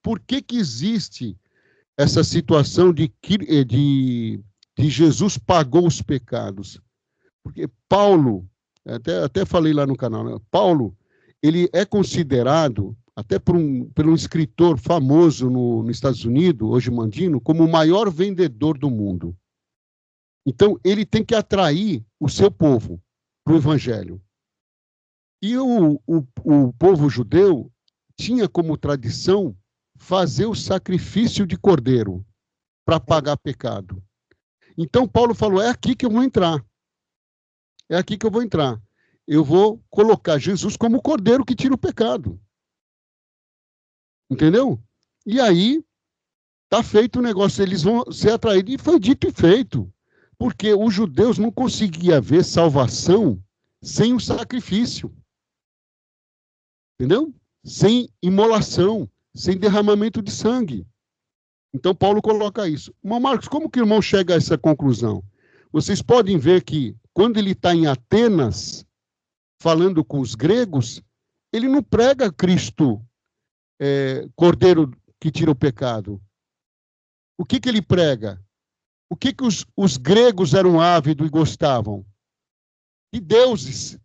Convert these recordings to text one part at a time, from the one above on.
por que existe essa situação de Jesus pagou os pecados? Porque Paulo, até falei lá no canal, né? Paulo, ele é considerado, até por um escritor famoso nos Estados Unidos, hoje Mandino, como o maior vendedor do mundo. Então, ele tem que atrair o seu povo para o evangelho. E o povo judeu tinha como tradição fazer o sacrifício de cordeiro para pagar pecado. Então, Paulo falou, é aqui que eu vou entrar. É aqui que eu vou entrar. Eu vou colocar Jesus como o cordeiro que tira o pecado. Entendeu? E aí, está feito o negócio, eles vão ser atraídos. E foi dito e feito. Porque os judeus não conseguiam ver salvação sem o sacrifício. Entendeu? Sem imolação, sem derramamento de sangue. Então, Paulo coloca isso. Mas, Marcos, como que o irmão chega a essa conclusão? Vocês podem ver que, quando ele está em Atenas, falando com os gregos, ele não prega Cristo, cordeiro que tira o pecado. O que ele prega? O que os gregos eram ávidos e gostavam? De deuses.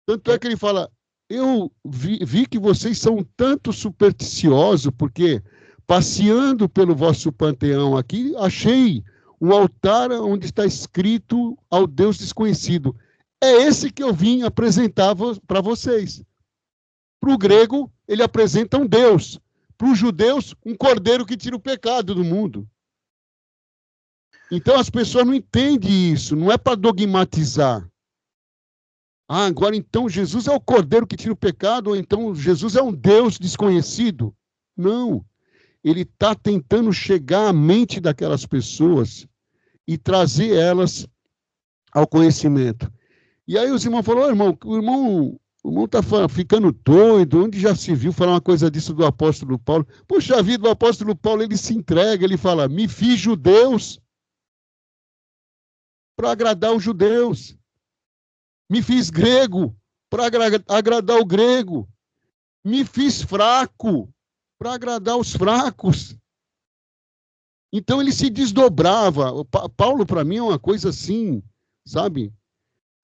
Tanto é que ele fala, eu vi que vocês são tanto supersticiosos, porque passeando pelo vosso panteão aqui, achei um altar onde está escrito ao Deus desconhecido. É esse que eu vim apresentar para vocês. Para o grego, ele apresenta um Deus. Para os judeus, um cordeiro que tira o pecado do mundo. Então, as pessoas não entendem isso. Não é para dogmatizar. Ah, agora então Jesus é o cordeiro que tira o pecado, ou então Jesus é um Deus desconhecido. Não. Ele está tentando chegar à mente daquelas pessoas e trazer elas ao conhecimento. E aí os irmãos falaram, o irmão está ficando doido, onde já se viu falar uma coisa disso do apóstolo Paulo? Poxa vida, o apóstolo Paulo, ele se entrega, ele fala, me fiz judeus para agradar os judeus. Me fiz grego para agradar o grego. Me fiz fraco para agradar os fracos. Então ele se desdobrava. Paulo, para mim, é uma coisa assim, sabe?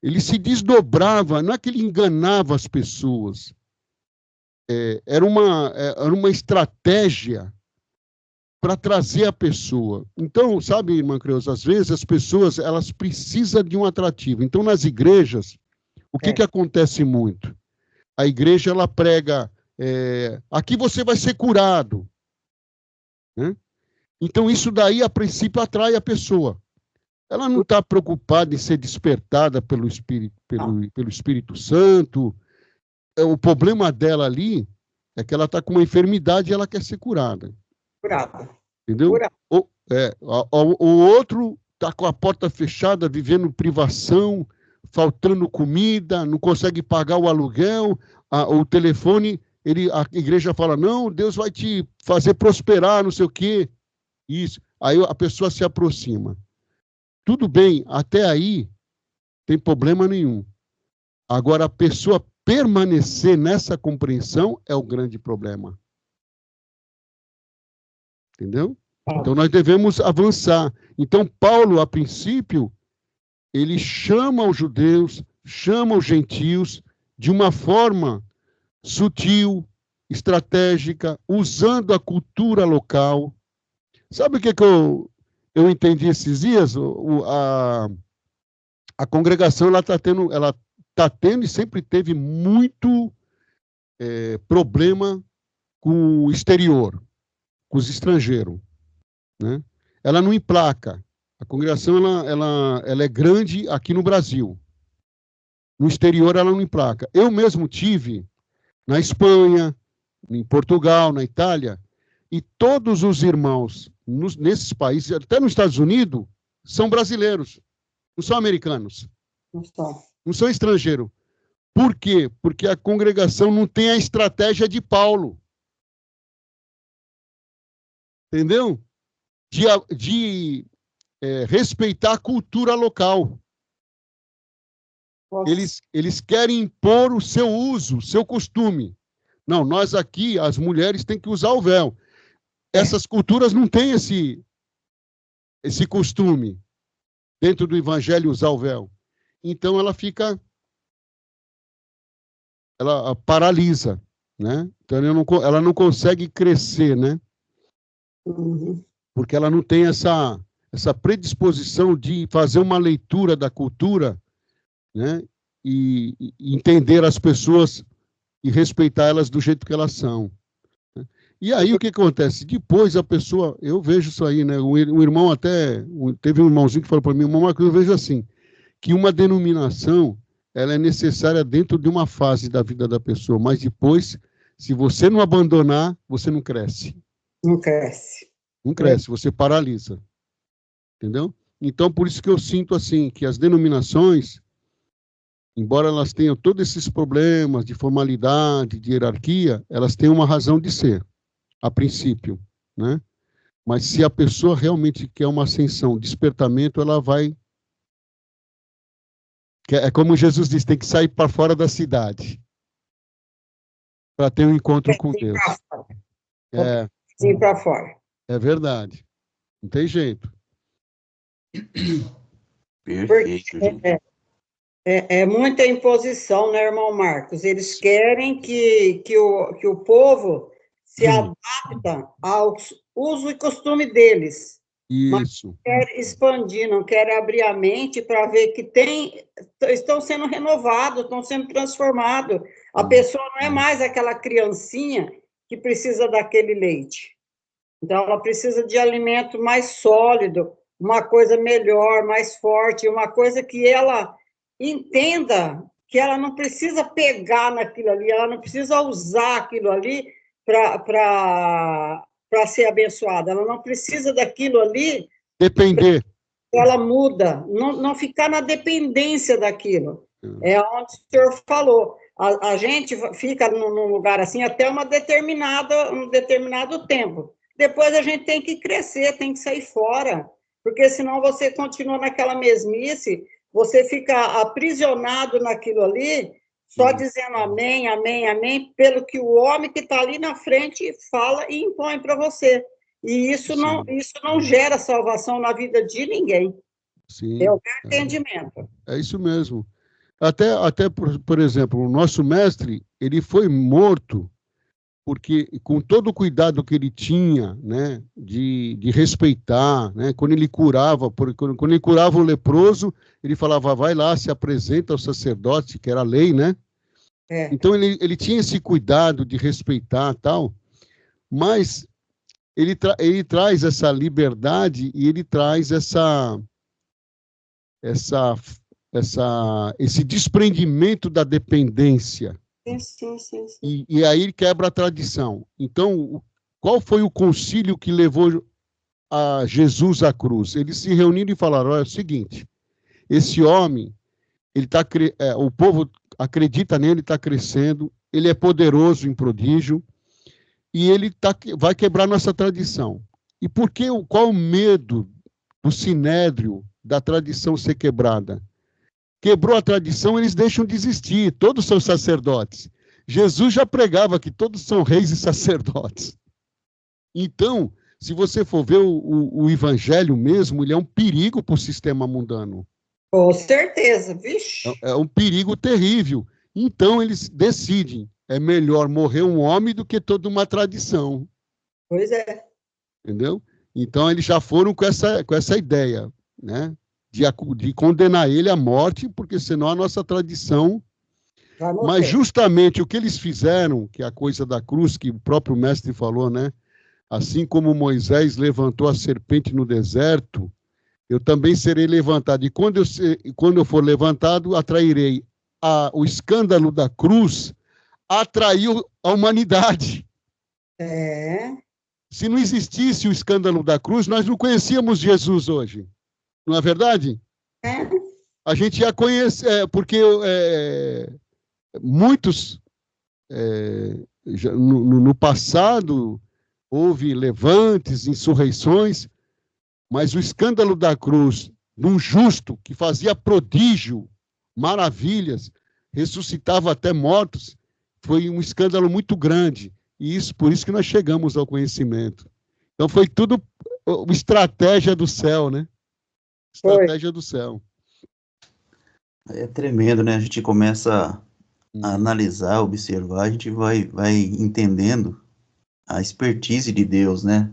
Ele se desdobrava, não é que ele enganava as pessoas. Era uma estratégia para trazer a pessoa. Então, sabe, irmã Creuza, às vezes as pessoas elas precisam de um atrativo. Então, nas igrejas, o que acontece muito? A igreja ela prega, aqui você vai ser curado. Né? Então, isso daí, a princípio, atrai a pessoa. Ela não está preocupada em ser despertada pelo Espírito Santo. O problema dela ali é que ela está com uma enfermidade e ela quer ser curada. Curada. Entendeu? Curada. O outro está com a porta fechada, vivendo privação, faltando comida, não consegue pagar o aluguel, o telefone, a igreja fala, não, Deus vai te fazer prosperar, não sei o quê. Isso. Aí a pessoa se aproxima. Tudo bem, até aí, tem problema nenhum. Agora, a pessoa permanecer nessa compreensão é o grande problema. Entendeu? Então, nós devemos avançar. Então, Paulo, a princípio, ele chama os judeus, chama os gentios, de uma forma sutil, estratégica, usando a cultura local. Sabe o que eu entendi esses dias? A congregação ela está tendo e sempre teve muito problema com o exterior, com os estrangeiros. Né? Ela não emplaca. A congregação ela é grande aqui no Brasil. No exterior ela não emplaca. Eu mesmo tive na Espanha, em Portugal, na Itália, e todos os irmãos nesses países, até nos Estados Unidos, são brasileiros, não são americanos. Não são estrangeiros. Por quê? Porque a congregação não tem a estratégia de Paulo. Entendeu? De respeitar a cultura local. Eles querem impor o seu uso, o seu costume. Não, nós aqui, as mulheres têm que usar o véu. Essas culturas não têm esse costume, dentro do evangelho, usar o véu. Então, ela paralisa, né? Então, ela não consegue crescer, né? Uhum. Porque ela não tem essa predisposição de fazer uma leitura da cultura, né? E entender as pessoas e respeitar elas do jeito que elas são. E aí o que acontece? Depois a pessoa, eu vejo isso aí, né? O irmão teve um irmãozinho que falou para mim, irmão Marcos, eu vejo assim, que uma denominação, ela é necessária dentro de uma fase da vida da pessoa, mas depois, se você não abandonar, você não cresce. Não cresce. Não cresce, você paralisa. Entendeu? Então, por isso que eu sinto assim, que as denominações, embora elas tenham todos esses problemas de formalidade, de hierarquia, elas têm uma razão de ser, a princípio, né? Mas se a pessoa realmente quer uma ascensão, despertamento, ela vai... É como Jesus disse, tem que sair para fora da cidade para ter um encontro com Deus. Sim, para fora. É verdade. Não tem jeito. Perfeito, gente. É muita imposição, né, irmão Marcos? Eles querem que o povo se adapta aos uso e costume deles. Isso. Mas não quer expandir, não quer abrir a mente para ver que estão sendo renovados, estão sendo transformados. A pessoa não é mais aquela criancinha que precisa daquele leite. Então, ela precisa de alimento mais sólido, uma coisa melhor, mais forte, uma coisa que ela entenda que ela não precisa pegar naquilo ali, ela não precisa usar aquilo ali para ser abençoada, ela não precisa daquilo ali... Depender. Ela muda, não ficar na dependência daquilo. É onde o senhor falou. A gente fica num lugar assim até um determinado tempo. Depois a gente tem que crescer, tem que sair fora, porque senão você continua naquela mesmice, você fica aprisionado naquilo ali, só dizendo amém, amém, amém, pelo que o homem que está ali na frente fala e impõe para você. E isso não gera salvação na vida de ninguém. Sim. É o meu entendimento. É isso mesmo. Até por exemplo, o nosso mestre, ele foi morto porque, com todo o cuidado que ele tinha, né, de respeitar, né, quando ele curava o leproso, ele falava, vai lá, se apresenta ao sacerdote, que era a lei, né? É. Então, ele tinha esse cuidado de respeitar tal, mas ele traz essa liberdade e ele traz esse desprendimento da dependência. Sim. E aí ele quebra a tradição. Então, qual foi o concílio que levou a Jesus à cruz? Eles se reuniram e falaram, olha, é o seguinte, esse homem, o povo acredita nele, está crescendo, ele é poderoso em prodígio, e ele vai quebrar nossa tradição. E qual o medo do sinédrio, da tradição ser quebrada? Quebrou a tradição, eles deixam de existir, todos são sacerdotes. Jesus já pregava que todos são reis e sacerdotes. Então, se você for ver o evangelho mesmo, ele é um perigo para o sistema mundano. Com certeza, vixe. É um perigo terrível. Então, eles decidem, é melhor morrer um homem do que toda uma tradição. Pois é. Entendeu? Então, eles já foram com essa ideia, né? De condenar ele à morte, porque senão a nossa tradição... Mas justamente o que eles fizeram, que é a coisa da cruz, que o próprio mestre falou, né? Assim como Moisés levantou a serpente no deserto, eu também serei levantado. E quando eu for levantado, atrairei o escândalo da cruz, atraiu a humanidade. Se não existisse o escândalo da cruz, nós não conhecíamos Jesus hoje. Não é verdade? A gente ia conhecer, porque muitos, no passado, houve levantes, insurreições, mas o escândalo da cruz, de um justo que fazia prodígio, maravilhas, ressuscitava até mortos, foi um escândalo muito grande. E isso, por isso que nós chegamos ao conhecimento. Então foi tudo estratégia do céu, né? Estratégia do céu. É tremendo, né? A gente começa a analisar, observar, a gente vai entendendo a expertise de Deus, né?